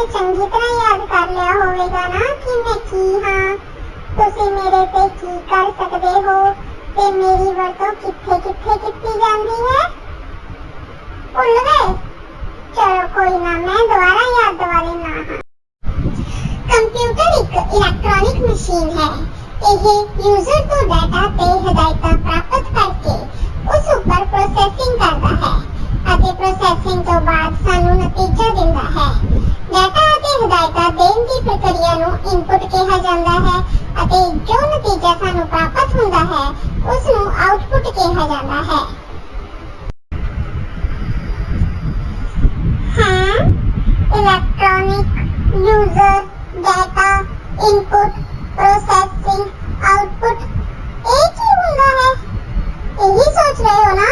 चंगी तरह याद कर लिया होवेगा ना कि मैं की हाँ, तुसी मेरे ते की कर सकदे हो ते मेरी वरतों कित्थे कित्थे कीती जांदी है। भुल गए? चलो कोई ना, मैं दोबारा याद दिवा लेना हाँ। कंप्यूटर एक इलेक्ट्रॉनिक मशीन है। यह यूजर तो डाटा ते हिदायतां प्राप्त करके उस ऊपर प्रोसेसिंग करता है ਅਤੇ ਪ੍ਰੋਸੈਸਿੰਗ ਤੋਂ ਬਾਅਦ ਸਾਨੂੰ ਨਤੀਜਾ ਦਿੰਦਾ ਹੈ। ਡਾਟਾ ਅਤੇ ਹਦਾਇਤਾਂ ਦੇਣ ਦੀ ਪ੍ਰਕਿਰਿਆ ਨੂੰ ਇਨਪੁਟ ਕਿਹਾ ਜਾਂਦਾ ਹੈ ਅਤੇ ਜੋ ਨਤੀਜਾ ਸਾਨੂੰ ਪ੍ਰਾਪਤ ਹੁੰਦਾ ਹੈ ਉਸ ਨੂੰ ਆਉਟਪੁੱਟ ਕਿਹਾ ਜਾਂਦਾ ਹੈ। ਹਾਂ, electronic user data input processing output ਇਹ ਕੀ ਹੁੰਦਾ ਹੈ? ਇਹੀ ਸੋਚ ਰਹੇ ਹੋ ਨਾ?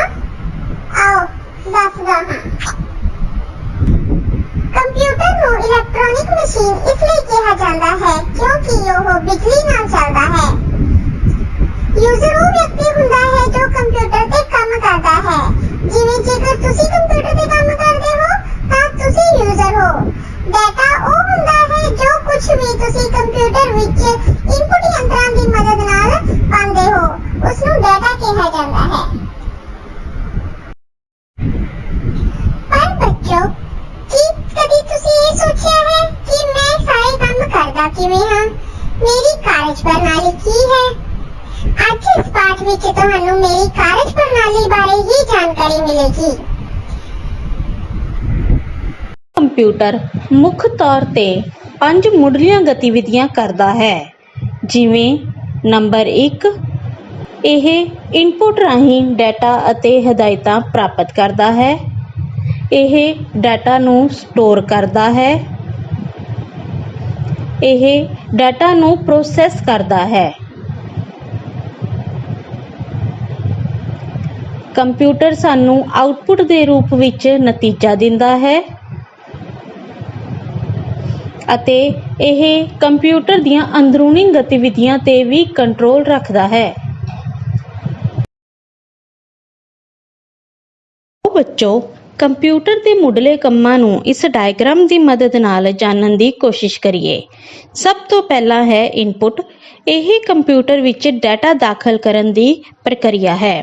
आओ दसदा हाँ। कंप्यूटर नूं इलैक्ट्रॉनिक मशीन इसलिए कहा जाता है क्योंकि वह बिजली नाल चलता है। यूजर वो व्यक्ति हुंदा है जो कंप्यूटर ते काम करता है। जिवें जेकर तुसी कंप्यूटर ते काम करदे हो तां तुसी यूजर हो। डाटा वो हुंदा है जो कुछ भी तुसी कंप्यूटर विच इनपुट यंत्रां दी मदद नाल पांदे हो उस नूं डाटा कहा जाता है। कभी तुसी ये सोचा है कि मैं सारे काम करदा किवें हां? मेरी कार्य प्रणाली की है? आज इस पाठ विच तुहानू मेरी कार्य प्रणाली बारे ही जानकारी मिलेगी। कंप्यूटर मुख्य तौर ते 5 मुढ़लियां गतिविधियां करदा है। जिवें नंबर 1, यह इनपुट राहीं डाटा अते हिदायतां प्राप्त करदा है। यह डाटा नूं स्टोर करदा है। यह डाटा नूं प्रोसैस करदा है। कंप्यूटर सानू आउटपुट दे रूप विच नतीजा दिंदा है अते यह कंप्यूटर दियां अंदरूनी गतिविधियां ते भी कंट्रोल रखदा है। बच्चों, कंप्यूटर के मुढ़ले कंमां नूं इस डायग्राम की मदद नाल जानन की कोशिश करिए। सब तो पहला है इनपुट। यह कंप्यूटर विच डाटा दाखिल करन दी प्रक्रिया है।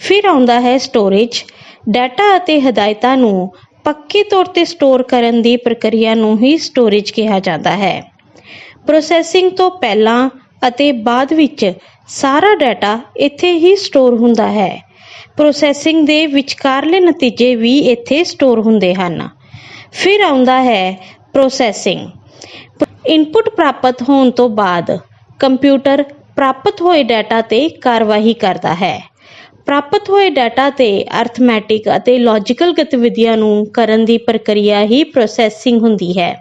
फिर आउंदा है स्टोरेज। डाटा अते हिदायतां नूं पक्के तौर ते स्टोर करन दी प्रक्रिया नूं ही स्टोरेज कहा जाता है। प्रोसैसिंग तो पहला अते बाद विच सारा डाटा इत्थे ही स्टोर हुंदा है। प्रोसैसिंग दे विचकारले नतीजे भी इत्थे स्टोर हुंदे हन। फिर आउंदा है प्रोसैसिंग। इनपुट प्राप्त होने तो बाद कंप्यूटर प्राप्त होए डाटा ते कार्रवाई करता है। प्राप्त होए डाटा ते अर्थमैटिक अते लॉजिकल गतिविधियां नूं करन दी प्रक्रिया ही प्रोसैसिंग हुंदी है।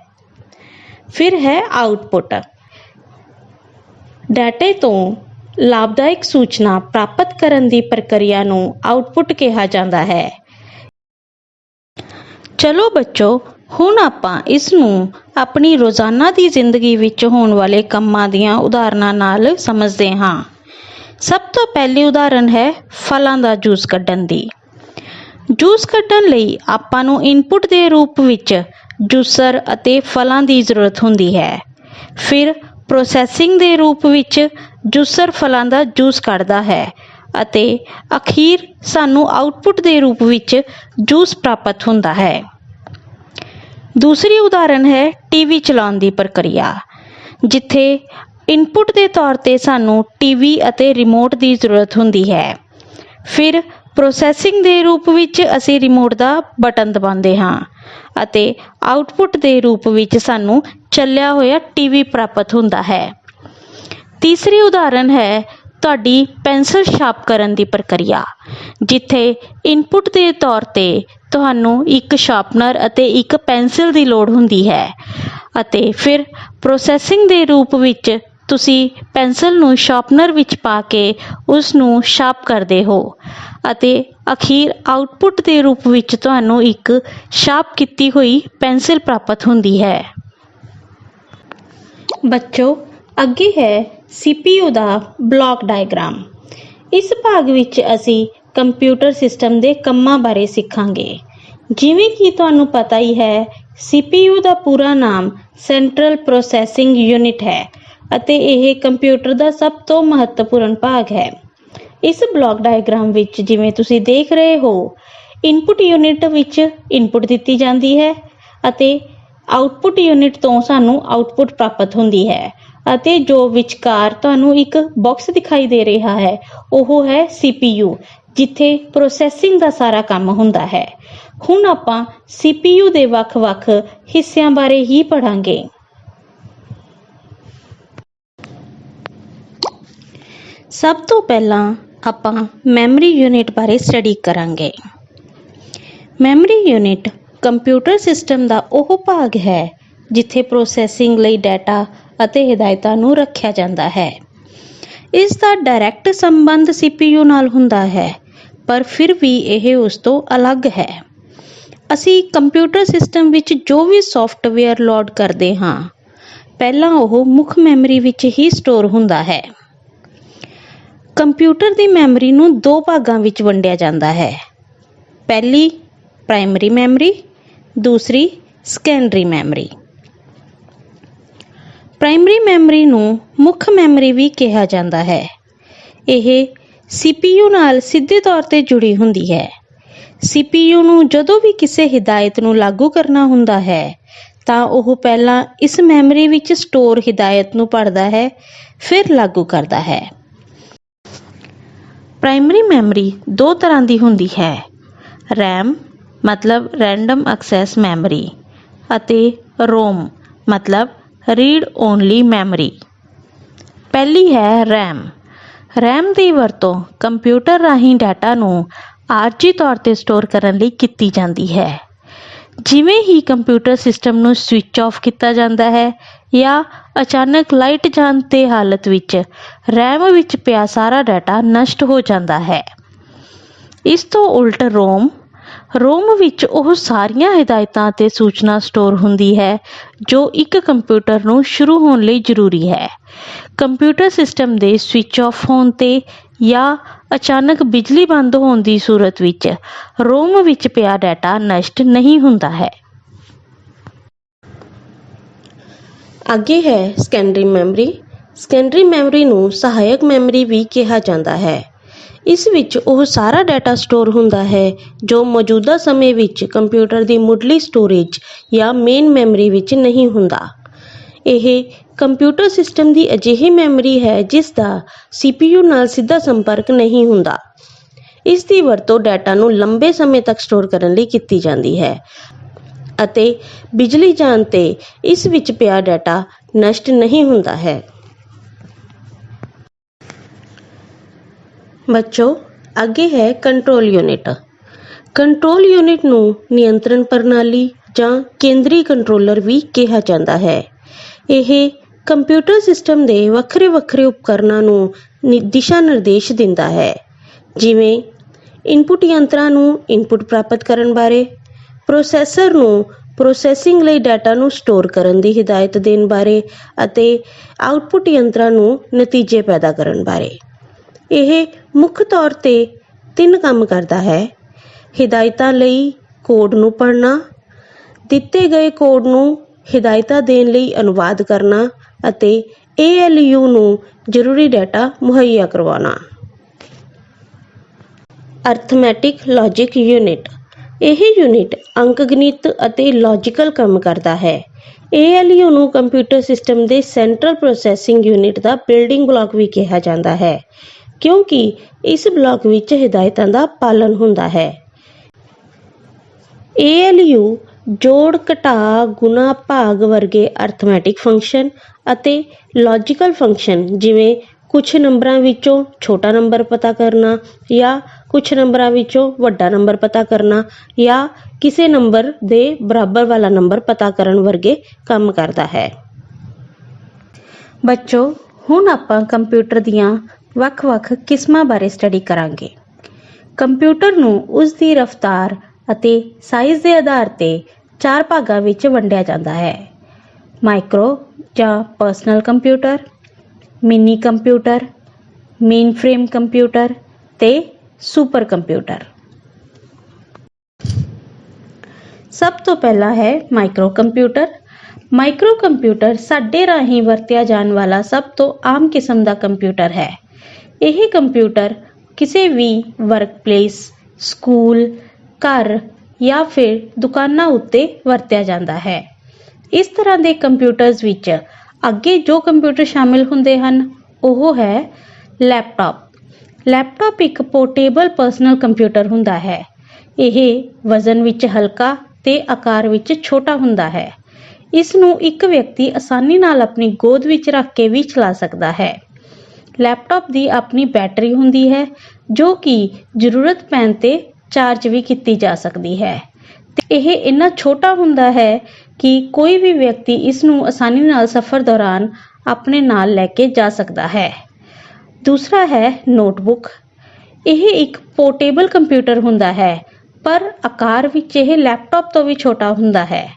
फिर है आउटपुट। डाटे तो लाभदायक सूचना प्राप्त करन दी प्रक्रिया नूं आउटपुट कहा जाता है। चलो बच्चों, हुण आपां इस नूं अपनी रोज़ाना दी जिंदगी विच होण वाले कंमां दीयां उदाहरणां नाल समझदे हां। सब तो पहली उदाहरण है फलां दा जूस कड्ढण दी। जूस कड्ढण लई आपां नूं इनपुट दे रूप विच जूसर अते फलां दी जरूरत हुंदी है। फिर प्रोसैसिंग दे रूप विच जूसर फलां दा जूस कढ़दा है अते अखीर सानू आउटपुट दे रूप विच जूस प्राप्त हुंदा है। दूसरी उदाहरण है टीवी चलाउण दी प्रक्रिया, जिथे इनपुट दे तौर ते सानू टीवी अते रिमोट दी जरूरत हुंदी है। फिर प्रोसैसिंग दे रूप विच असी रिमोट दा बटन दबाउंदे हां अते आउटपुट दे रूप विच सानू चलिया होया टीवी प्राप्त हुंदा है। तीसरी उदाहरण है तुहाडी पेंसिल शार्प करन दी प्रक्रिया, जिथे इनपुट दे तौर ते तुहानू एक शार्पनर अते एक पेंसिल दी लोड़ हुंदी है अते फिर प्रोसैसिंग दे रूप विच तुसी पेंसिल नूं शार्पनर विच पा के उस नूं शार्प करदे हो अते अखीर आउटपुट दे रूप विच तुहानू एक शार्प कीती हुई पेंसिल प्राप्त हुंदी है। बच्चों, अगे है CPU दा ब्लॉक डायग्राम। इस भाग विच असी कंप्यूटर सिस्टम दे कम्मां बारे सिखांगे। जिवें कि तुहानू पता ही है, CPU ਦਾ ਪੂਰਾ ਨਾਮ ਸੈਂਟਰਲ ਪ੍ਰੋਸੈਸਿੰਗ ਯੂਨਿਟ ਹੈ ਅਤੇ ਇਹ ਕੰਪਿਊਟਰ ਦਾ ਸਭ ਤੋਂ ਮਹੱਤਵਪੂਰਨ ਭਾਗ ਹੈ। ਇਸ ਬਲਾਕ ਡਾਇਗਰਾਮ ਵਿੱਚ ਜਿਵੇਂ ਤੁਸੀਂ ਦੇਖ ਰਹੇ ਹੋ, ਇਨਪੁਟ ਯੂਨਿਟ ਵਿੱਚ ਇਨਪੁਟ ਦਿੱਤੀ ਜਾਂਦੀ ਹੈ ਅਤੇ ਆਉਟਪੁੱਟ ਯੂਨਿਟ ਤੋਂ ਸਾਨੂੰ ਆਉਟਪੁੱਟ ਪ੍ਰਾਪਤ ਹੁੰਦੀ ਹੈ ਅਤੇ ਜੋ ਵਿਚਕਾਰ ਤੁਹਾਨੂੰ ਇੱਕ ਬਾਕਸ ਦਿਖਾਈ ਦੇ ਰਿਹਾ ਹੈ ਉਹ ਹੈ CPU, ਜਿੱਥੇ ਪ੍ਰੋਸੈਸਿੰਗ ਦਾ ਸਾਰਾ ਕੰਮ ਹੁੰਦਾ ਹੈ। ਹੁਣ ਆਪਾਂ CPU ਦੇ ਵੱਖ-ਵੱਖ ਹਿੱਸਿਆਂ ਬਾਰੇ ਹੀ ਪੜਾਂਗੇ। ਸਭ ਤੋਂ ਪਹਿਲਾਂ ਆਪਾਂ ਮੈਮਰੀ ਯੂਨਿਟ ਬਾਰੇ ਸਟੱਡੀ ਕਰਾਂਗੇ। ਮੈਮਰੀ ਯੂਨਿਟ ਕੰਪਿਊਟਰ ਸਿਸਟਮ ਦਾ ਉਹ ਭਾਗ ਹੈ ਜਿੱਥੇ ਪ੍ਰੋਸੈਸਿੰਗ ਲਈ ਡਾਟਾ ਅਤੇ ਹਿਦਾਇਤਾਂ ਨੂੰ ਰੱਖਿਆ ਜਾਂਦਾ ਹੈ। ਇਸ ਦਾ ਡਾਇਰੈਕਟ ਸੰਬੰਧ CPU ਨਾਲ ਹੁੰਦਾ ਹੈ, ਪਰ ਫਿਰ ਵੀ ਇਹ ਉਸ ਤੋਂ ਅਲੱਗ ਹੈ। ਅਸੀਂ ਕੰਪਿਊਟਰ ਸਿਸਟਮ ਵਿੱਚ ਜੋ ਵੀ ਸੌਫਟਵੇਅਰ ਲੋਡ ਕਰਦੇ ਹਾਂ, ਪਹਿਲਾਂ ਉਹ ਮੁੱਖ ਮੈਮਰੀ ਵਿੱਚ ਹੀ ਸਟੋਰ ਹੁੰਦਾ ਹੈ। ਕੰਪਿਊਟਰ ਦੀ ਮੈਮਰੀ ਨੂੰ ਦੋ ਭਾਗਾਂ ਵਿੱਚ ਵੰਡਿਆ ਜਾਂਦਾ ਹੈ। ਪਹਿਲੀ ਪ੍ਰਾਇਮਰੀ ਮੈਮਰੀ, ਦੂਸਰੀ ਸੈਕੰਡਰੀ ਮੈਮਰੀ। ਪ੍ਰਾਇਮਰੀ ਮੈਮਰੀ ਨੂੰ ਮੁੱਖ ਮੈਮਰੀ ਵੀ ਕਿਹਾ ਜਾਂਦਾ ਹੈ। ਇਹ CPU ਨਾਲ ਸਿੱਧੇ ਤੌਰ ਤੇ ਜੁੜੀ ਹੁੰਦੀ ਹੈ। CPU ਨੂੰ ਜਦੋਂ ਵੀ ਕਿਸੇ ਹਿਦਾਇਤ ਨੂੰ ਲਾਗੂ ਕਰਨਾ ਹੁੰਦਾ ਹੈ ਤਾਂ ਉਹ ਪਹਿਲਾਂ ਇਸ ਮੈਮਰੀ ਵਿੱਚ ਸਟੋਰ ਹਿਦਾਇਤ ਨੂੰ ਪੜ੍ਹਦਾ ਹੈ, ਫਿਰ ਲਾਗੂ ਕਰਦਾ ਹੈ। ਪ੍ਰਾਇਮਰੀ ਮੈਮਰੀ ਦੋ ਤਰ੍ਹਾਂ ਦੀ ਹੁੰਦੀ ਹੈ, RAM ਮਤਲਬ ਰੈਂਡਮ ਐਕਸੈਸ ਮੈਮਰੀ ਅਤੇ ROM ਮਤਲਬ ਰੀਡ ਓਨਲੀ ਮੈਮਰੀ। ਪਹਿਲੀ ਹੈ RAM। RAM ਦੀ ਵਰਤੋਂ ਕੰਪਿਊਟਰ ਰਾਹੀਂ ਡਾਟਾ ਨੂੰ ਆਰਜੀ ਤੌਰ ਤੇ ਸਟੋਰ ਕਰਨ ਲਈ ਕੀਤੀ ਜਾਂਦੀ ਹੈ। ਜਿਵੇਂ ਹੀ ਕੰਪਿਊਟਰ ਸਿਸਟਮ ਨੂੰ ਸਵਿਚ ਆਫ ਕੀਤਾ ਜਾਂਦਾ ਹੈ ਜਾਂ ਅਚਾਨਕ ਲਾਈਟ ਜਾਣ ਦੀ ਹਾਲਤ ਵਿੱਚ RAM ਵਿੱਚ ਪਿਆ ਸਾਰਾ ਡਾਟਾ ਨਸ਼ਟ ਹੋ ਜਾਂਦਾ ਹੈ। ਇਸ ਤੋਂ ਉਲਟ ROM ਵਿੱਚ ਉਹ ਸਾਰੀਆਂ ਹਿਦਾਇਤਾਂ ਅਤੇ ਸੂਚਨਾ ਸਟੋਰ ਹੁੰਦੀ ਹੈ ਜੋ ਇੱਕ ਕੰਪਿਊਟਰ ਨੂੰ ਸ਼ੁਰੂ ਹੋਣ ਲਈ ਜ਼ਰੂਰੀ ਹੈ। ਕੰਪਿਊਟਰ ਸਿਸਟਮ ਦੇ ਸਵਿਚ ਆਫ ਹੋਣ ਤੇ ਜਾਂ ਅਚਾਨਕ ਬਿਜਲੀ ਬੰਦ ਹੋਣ ਦੀ ਸੂਰਤ ਵਿੱਚ ROM ਵਿੱਚ ਪਿਆ ਡਾਟਾ ਨਸ਼ਟ ਨਹੀਂ ਹੁੰਦਾ ਹੈ। ਅੱਗੇ ਹੈ ਸੈਕੰਡਰੀ ਮੈਮਰੀ। ਸੈਕੰਡਰੀ ਮੈਮਰੀ ਨੂੰ ਸਹਾਇਕ ਮੈਮਰੀ ਵੀ ਕਿਹਾ ਜਾਂਦਾ ਹੈ। ਇਸ ਵਿੱਚ ਉਹ ਸਾਰਾ ਡਾਟਾ ਸਟੋਰ ਹੁੰਦਾ ਹੈ ਜੋ ਮੌਜੂਦਾ ਸਮੇਂ ਵਿੱਚ ਕੰਪਿਊਟਰ ਦੀ ਮੁੱਢਲੀ ਸਟੋਰੇਜ ਜਾਂ ਮੇਨ ਮੈਮਰੀ ਵਿੱਚ ਨਹੀਂ ਹੁੰਦਾ। ਇਹ ਕੰਪਿਊਟਰ ਸਿਸਟਮ ਦੀ ਅਜਿਹੀ ਮੈਮਰੀ ਹੈ ਜਿਸ ਦਾ CPU ਨਾਲ ਸਿੱਧਾ ਸੰਪਰਕ ਨਹੀਂ ਹੁੰਦਾ। ਇਸ ਦੀ ਵਰਤੋਂ ਡਾਟਾ ਨੂੰ ਲੰਬੇ ਸਮੇਂ ਤੱਕ ਸਟੋਰ ਕਰਨ ਲਈ ਕੀਤੀ ਜਾਂਦੀ ਹੈ ਅਤੇ ਬਿਜਲੀ ਜਾਣ ਤੇ ਇਸ ਵਿੱਚ ਪਿਆ ਡਾਟਾ ਨਸ਼ਟ ਨਹੀਂ ਹੁੰਦਾ ਹੈ। ਬੱਚੋ, ਅੱਗੇ ਹੈ ਕੰਟਰੋਲ ਯੂਨਿਟ। ਕੰਟਰੋਲ ਯੂਨਿਟ ਨੂੰ ਨਿਯੰਤਰਣ ਪ੍ਰਣਾਲੀ ਜਾਂ ਕੇਂਦਰੀ ਕੰਟਰੋਲਰ ਵੀ ਕਿਹਾ ਜਾਂਦਾ ਹੈ। ਇਹ ਕੰਪਿਊਟਰ ਸਿਸਟਮ ਦੇ ਵੱਖਰੇ-ਵੱਖਰੇ ਉਪਕਰਣਾਂ ਨੂੰ ਦਿਸ਼ਾ ਨਿਰਦੇਸ਼ ਦਿੰਦਾ ਹੈ, ਜਿਵੇਂ ਇਨਪੁਟ ਯੰਤਰਾਂ ਨੂੰ ਇਨਪੁਟ ਪ੍ਰਾਪਤ ਕਰਨ ਬਾਰੇ, ਪ੍ਰੋਸੈਸਰ ਨੂੰ ਪ੍ਰੋਸੈਸਿੰਗ ਲਈ ਡਾਟਾ ਨੂੰ ਸਟੋਰ ਕਰਨ ਦੀ ਹਿਦਾਇਤ ਦੇਣ ਬਾਰੇ ਅਤੇ ਆਉਟਪੁੱਟ ਯੰਤਰਾਂ ਨੂੰ ਨਤੀਜੇ ਪੈਦਾ ਕਰਨ ਬਾਰੇ। ਇਹ ਮੁੱਖ ਤੌਰ ਤੇ 3 ਕੰਮ ਕਰਦਾ ਹੈ: ਹਿਦਾਇਤਾਂ ਲਈ ਕੋਡ ਨੂੰ ਪੜ੍ਹਨਾ, ਦਿੱਤੇ ਗਏ ਕੋਡ ਨੂੰ ਹਿਦਾਇਤਾਂ ਦੇਣ ਲਈ ਅਨੁਵਾਦ ਕਰਨਾ ਅਤੇ ALU ਨੂੰ ਜ਼ਰੂਰੀ ਡਾਟਾ ਮੁਹੱਈਆ ਕਰਵਾਉਣਾ। Arithmetic logic unit. ਇਹ ਯੂਨਿਟ ਅੰਕਗਣਿਤ ਅਤੇ ਲੌਜੀਕਲ ਕੰਮ ਕਰਦਾ ਹੈ। ALU ਨੂੰ ਕੰਪਿਊਟਰ ਸਿਸਟਮ ਦੇ ਸੈਂਟਰਲ ਪ੍ਰੋਸੈਸਿੰਗ ਯੂਨਿਟ ਦਾ ਬਿਲਡਿੰਗ ਬਲਾਕ ਵੀ ਕਿਹਾ ਜਾਂਦਾ ਹੈ, ਕਿਉਂਕਿ ਇਸ ਬਲਾਕ ਵਿੱਚ ਹਿਦਾਇਤਾਂ ਦਾ ਪਾਲਣ ਹੁੰਦਾ ਹੈ। ALU ਜੋੜ, ਘਟਾ, ਗੁਣਾ, ਭਾਗ ਵਰਗੇ ਅਰਥਮੈਟਿਕ ਫੰਕਸ਼ਨ ਅਤੇ ਲੌਜੀਕਲ ਫੰਕਸ਼ਨ ਜਿਵੇਂ ਕੁਝ ਨੰਬਰਾਂ ਵਿੱਚੋਂ ਛੋਟਾ ਨੰਬਰ ਪਤਾ ਕਰਨਾ ਜਾਂ ਕੁਝ ਨੰਬਰਾਂ ਵਿੱਚੋਂ ਵੱਡਾ ਨੰਬਰ ਪਤਾ ਕਰਨਾ ਜਾਂ ਕਿਸੇ ਨੰਬਰ ਦੇ ਬਰਾਬਰ ਵਾਲਾ ਨੰਬਰ ਪਤਾ ਕਰਨ ਵਰਗੇ ਕੰਮ ਕਰਦਾ ਹੈ। ਬੱਚੋ, ਹੁਣ ਆਪਾਂ ਕੰਪਿਊਟਰ ਦੀਆਂ ਵੱਖ-ਵੱਖ ਕਿਸਮਾਂ ਬਾਰੇ ਸਟੱਡੀ ਕਰਾਂਗੇ। ਕੰਪਿਊਟਰ ਨੂੰ ਉਸ ਦੀ ਰਫ਼ਤਾਰ ਅਤੇ ਸਾਈਜ਼ ਦੇ ਆਧਾਰ ਤੇ 4 ਭਾਗਾਂ ਵਿੱਚ ਵੰਡਿਆ ਜਾਂਦਾ ਹੈ: ਮਾਈਕਰੋ ਜਾਂ personal computer, mini computer, mainframe computer ਤੇ ਸੁਪਰ ਕੰਪਿਊਟਰ। ਸਭ ਤੋਂ ਪਹਿਲਾ ਹੈ ਮਾਈਕਰੋ ਕੰਪਿਊਟਰ। ਮਾਈਕਰੋ ਕੰਪਿਊਟਰ ਸਾਡੇ ਰਾਹੀਂ ਵਰਤਿਆ ਜਾਣ ਵਾਲਾ ਸਭ ਤੋਂ ਆਮ ਕਿਸਮ ਦਾ ਕੰਪਿਊਟਰ ਹੈ। ਇਹ ਕੰਪਿਊਟਰ ਕਿਸੇ ਵੀ ਵਰਕਪਲੇਸ, ਸਕੂਲ, ਘਰ ਜਾਂ ਫਿਰ ਦੁਕਾਨਾਂ ਉੱਤੇ ਵਰਤਿਆ ਜਾਂਦਾ ਹੈ। ਇਸ ਤਰ੍ਹਾਂ ਦੇ ਕੰਪਿਊਟਰਸ ਵਿੱਚ ਅੱਗੇ ਜੋ ਕੰਪਿਊਟਰ ਸ਼ਾਮਿਲ ਹੁੰਦੇ ਹਨ ਉਹ ਹੈ ਲੈਪਟਾਪ। ਲੈਪਟਾਪ ਇੱਕ ਪੋਰਟੇਬਲ ਪਰਸਨਲ ਕੰਪਿਊਟਰ ਹੁੰਦਾ ਹੈ। ਇਹ ਵਜ਼ਨ ਵਿੱਚ ਹਲਕਾ ਤੇ ਆਕਾਰ ਵਿੱਚ ਛੋਟਾ ਹੁੰਦਾ ਹੈ। ਇਸ ਨੂੰ ਇੱਕ ਵਿਅਕਤੀ ਆਸਾਨੀ ਨਾਲ ਆਪਣੀ ਗੋਦ ਵਿੱਚ ਰੱਖ ਕੇ ਵੀ ਚਲਾ ਸਕਦਾ ਹੈ। ਲੈਪਟਾਪ ਦੀ ਆਪਣੀ ਬੈਟਰੀ ਹੁੰਦੀ ਹੈ ਜੋ ਕਿ ਜ਼ਰੂਰਤ ਪੈਣ ਤੇ ਚਾਰਜ ਵੀ ਕੀਤੀ ਜਾ ਸਕਦੀ ਹੈ ਤੇ ਇਹ ਇੰਨਾ ਛੋਟਾ ਹੁੰਦਾ ਹੈ ਕਿ ਕੋਈ ਵੀ ਵਿਅਕਤੀ ਇਸ ਨੂੰ ਆਸਾਨੀ ਨਾਲ ਸਫ਼ਰ ਦੌਰਾਨ ਆਪਣੇ ਨਾਲ ਲੈ ਕੇ ਜਾ ਸਕਦਾ ਹੈ। ਦੂਸਰਾ ਹੈ ਨੋਟਬੁੱਕ। ਇਹ ਇੱਕ ਪੋਰਟੇਬਲ ਕੰਪਿਊਟਰ ਹੁੰਦਾ ਹੈ ਪਰ ਆਕਾਰ ਵਿੱਚ ਇਹ ਲੈਪਟਾਪ ਤੋਂ ਵੀ ਛੋਟਾ ਹੁੰਦਾ ਹੈ।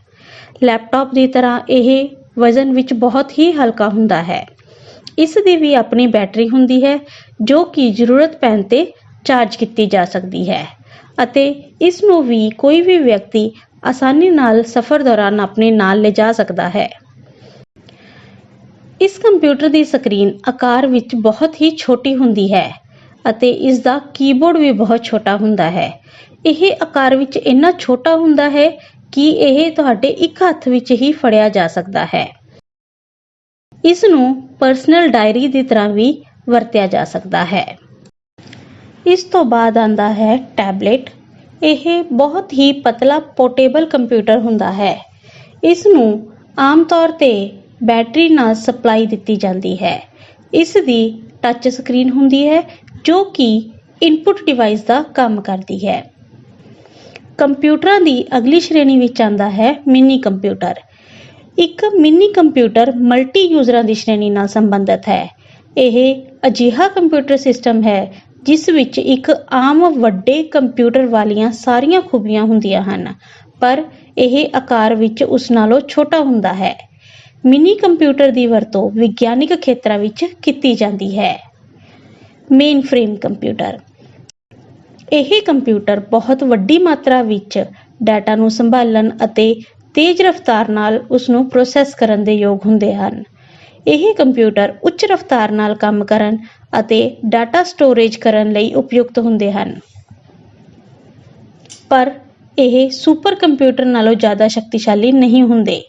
ਲੈਪਟਾਪ ਦੀ ਤਰ੍ਹਾਂ ਇਹ ਵਜ਼ਨ ਵਿੱਚ ਬਹੁਤ ਹੀ ਹਲਕਾ ਹੁੰਦਾ ਹੈ। ਇਸ ਦੀ ਵੀ ਆਪਣੀ ਬੈਟਰੀ ਹੁੰਦੀ ਹੈ ਜੋ ਕਿ ਜ਼ਰੂਰਤ ਪੈਣ ਤੇ ਚਾਰਜ ਕੀਤੀ ਜਾ ਸਕਦੀ ਹੈ ਅਤੇ ਇਸ ਨੂੰ ਵੀ ਕੋਈ ਵੀ ਵਿਅਕਤੀ ਆਸਾਨੀ ਨਾਲ ਸਫ਼ਰ ਦੌਰਾਨ ਆਪਣੇ ਨਾਲ ਲਿਜਾ ਸਕਦਾ ਹੈ। ਇਸ ਕੰਪਿਊਟਰ ਦੀ ਸਕਰੀਨ ਆਕਾਰ ਵਿੱਚ ਬਹੁਤ ਹੀ ਛੋਟੀ ਹੁੰਦੀ ਹੈ ਅਤੇ ਇਸ ਦਾ ਕੀਬੋਰਡ ਵੀ ਬਹੁਤ ਛੋਟਾ ਹੁੰਦਾ ਹੈ। ਇਹ ਆਕਾਰ ਵਿੱਚ ਇੰਨਾ ਛੋਟਾ ਹੁੰਦਾ ਹੈ ਕਿ ਇਹ ਤੁਹਾਡੇ ਇੱਕ ਹੱਥ ਵਿੱਚ ਹੀ ਫੜਿਆ ਜਾ ਸਕਦਾ ਹੈ। ਇਸ ਨੂੰ ਪਰਸਨਲ ਡਾਇਰੀ ਦੀ ਤਰ੍ਹਾਂ ਵੀ ਵਰਤਿਆ ਜਾ ਸਕਦਾ ਹੈ। ਇਸ ਤੋਂ ਬਾਅਦ ਆਉਂਦਾ ਹੈ ਟੈਬਲੇਟ। ਇਹ ਬਹੁਤ ਹੀ ਪਤਲਾ ਪੋਰਟੇਬਲ ਕੰਪਿਊਟਰ ਹੁੰਦਾ ਹੈ। ਇਸ ਨੂੰ ਆਮ ਤੌਰ ਤੇ ਬੈਟਰੀ ਨਾਲ ਸਪਲਾਈ ਦਿੱਤੀ ਜਾਂਦੀ ਹੈ। ਇਸ ਦੀ ਟੱਚ ਸਕਰੀਨ ਹੁੰਦੀ ਹੈ ਜੋ ਕਿ ਇਨਪੁਟ ਡਿਵਾਈਸ ਦਾ ਕੰਮ ਕਰਦੀ ਹੈ। ਕੰਪਿਊਟਰਾਂ ਦੀ ਅਗਲੀ ਸ਼੍ਰੇਣੀ ਵਿੱਚ ਆਉਂਦਾ ਹੈ ਮਿੰਨੀ ਕੰਪਿਊਟਰ। ਇੱਕ ਮਿੰਨੀ ਕੰਪਿਊਟਰ ਮਲਟੀ ਯੂਜ਼ਰਾਂ ਦੀ ਸ਼੍ਰੇਣੀ ਨਾਲ ਸੰਬੰਧਿਤ ਹੈ। ਇਹ ਅਜਿਹਾ ਕੰਪਿਊਟਰ ਸਿਸਟਮ ਹੈ ਜਿਸ ਵਿੱਚ ਇੱਕ ਆਮ ਵੱਡੇ ਕੰਪਿਊਟਰ ਵਾਲੀਆਂ ਸਾਰੀਆਂ ਖੂਬੀਆਂ ਹੁੰਦੀਆਂ ਹਨ ਪਰ ਇਹ ਆਕਾਰ ਵਿੱਚ ਉਸ ਨਾਲੋਂ ਛੋਟਾ ਹੁੰਦਾ ਹੈ। ਮਿੰਨੀ ਕੰਪਿਊਟਰ ਦੀ ਵਰਤੋਂ ਵਿਗਿਆਨਿਕ ਖੇਤਰਾਂ ਵਿੱਚ ਕੀਤੀ ਜਾਂਦੀ ਹੈ। Main frame computer. ਇਹ ਕੰਪਿਊਟਰ ਬਹੁਤ ਵੱਡੀ ਮਾਤਰਾ ਵਿੱਚ ਡਾਟਾ ਨੂੰ ਸੰਭਾਲਣ ਅਤੇ ਤੇਜ਼ ਰਫ਼ਤਾਰ ਨਾਲ ਉਸ ਨੂੰ ਪ੍ਰੋਸੈਸ ਕਰਨ ਦੇ ਯੋਗ ਹੁੰਦੇ ਹਨ। ਇਹ ਕੰਪਿਊਟਰ ਉੱਚ ਰਫ਼ਤਾਰ ਨਾਲ ਕੰਮ ਕਰਨ ਅਤੇ ਡਾਟਾ ਸਟੋਰੇਜ ਕਰਨ ਲਈ ਉਪਯੁਕਤ ਹੁੰਦੇ ਹਨ ਪਰ ਇਹ ਸੁਪਰ ਕੰਪਿਊਟਰ ਨਾਲੋਂ ਜ਼ਿਆਦਾ ਸ਼ਕਤੀਸ਼ਾਲੀ ਨਹੀਂ ਹੁੰਦੇ।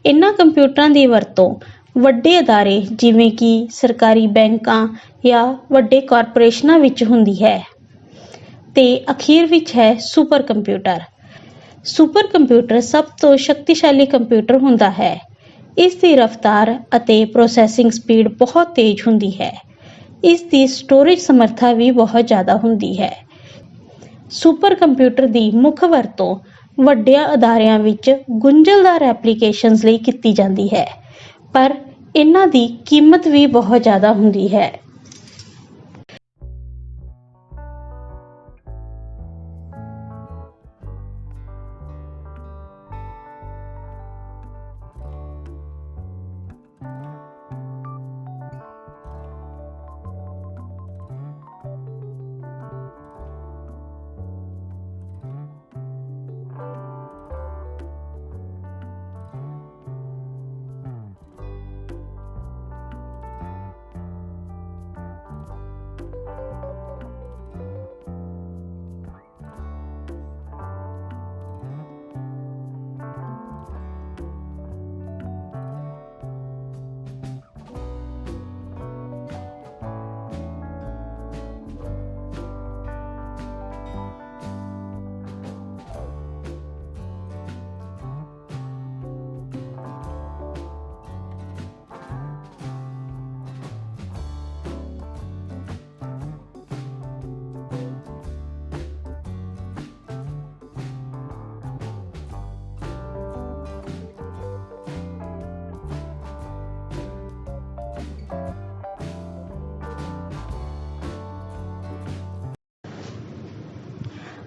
ਇਹਨਾਂ ਕੰਪਿਊਟਰਾਂ ਦੀ ਵਰਤੋਂ ਵੱਡੇ ਅਦਾਰੇ ਜਿਵੇਂ ਕਿ ਸਰਕਾਰੀ ਬੈਂਕਾਂ ਜਾਂ ਵੱਡੇ ਕਾਰਪੋਰੇਸ਼ਨਾਂ ਵਿੱਚ ਹੁੰਦੀ ਹੈ। ਤੇ ਅਖੀਰ ਵਿੱਚ ਹੈ ਸੁਪਰ ਕੰਪਿਊਟਰ। ਸੁਪਰ ਕੰਪਿਊਟਰ ਸਭ ਤੋਂ ਸ਼ਕਤੀਸ਼ਾਲੀ ਕੰਪਿਊਟਰ ਹੁੰਦਾ ਹੈ। ਇਸ ਦੀ ਰਫ਼ਤਾਰ ਅਤੇ ਪ੍ਰੋਸੈਸਿੰਗ ਸਪੀਡ ਬਹੁਤ ਤੇਜ਼ ਹੁੰਦੀ ਹੈ। ਇਸ ਦੀ ਸਟੋਰੇਜ ਸਮਰੱਥਾ ਵੀ ਬਹੁਤ ਜ਼ਿਆਦਾ ਹੁੰਦੀ ਹੈ। ਸੁਪਰ ਕੰਪਿਊਟਰ ਦੀ ਮੁੱਖ ਵਰਤੋਂ ਵੱਡਿਆਂ ਅਦਾਰਿਆਂ ਵਿੱਚ ਗੁੰਝਲਦਾਰ ਐਪਲੀਕੇਸ਼ਨਸ ਲਈ ਕੀਤੀ ਜਾਂਦੀ ਹੈ ਪਰ ਇਹਨਾਂ ਦੀ ਕੀਮਤ ਵੀ ਬਹੁਤ ਜ਼ਿਆਦਾ ਹੁੰਦੀ ਹੈ।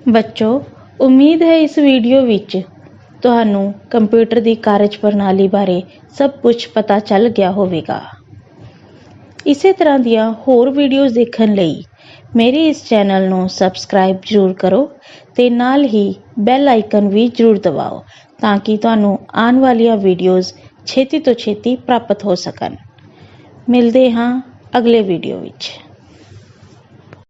ਬੱਚੋ, ਉਮੀਦ ਹੈ ਇਸ ਵੀਡੀਓ ਵਿੱਚ ਤੁਹਾਨੂੰ ਕੰਪਿਊਟਰ ਦੀ ਕਾਰਜ ਪ੍ਰਣਾਲੀ ਬਾਰੇ ਸਭ ਕੁਝ ਪਤਾ ਚੱਲ ਗਿਆ ਹੋਵੇਗਾ। ਇਸੇ ਤਰ੍ਹਾਂ ਦੀਆਂ ਹੋਰ ਵੀਡੀਓਜ਼ ਦੇਖਣ ਲਈ ਮੇਰੇ ਇਸ ਚੈਨਲ ਨੂੰ ਸਬਸਕ੍ਰਾਈਬ ਜ਼ਰੂਰ ਕਰੋ ਤੇ ਨਾਲ ਹੀ ਬੈਲ ਆਈਕਨ ਵੀ ਜ਼ਰੂਰ ਦਬਾਓ ਤਾਂ ਕਿ ਤੁਹਾਨੂੰ ਆਉਣ ਵਾਲੀਆਂ ਵੀਡੀਓਜ਼ ਛੇਤੀ ਤੋਂ ਛੇਤੀ ਪ੍ਰਾਪਤ ਹੋ ਸਕਣ। ਮਿਲਦੇ ਹਾਂ ਅਗਲੇ ਵੀਡੀਓ ਵਿੱਚ।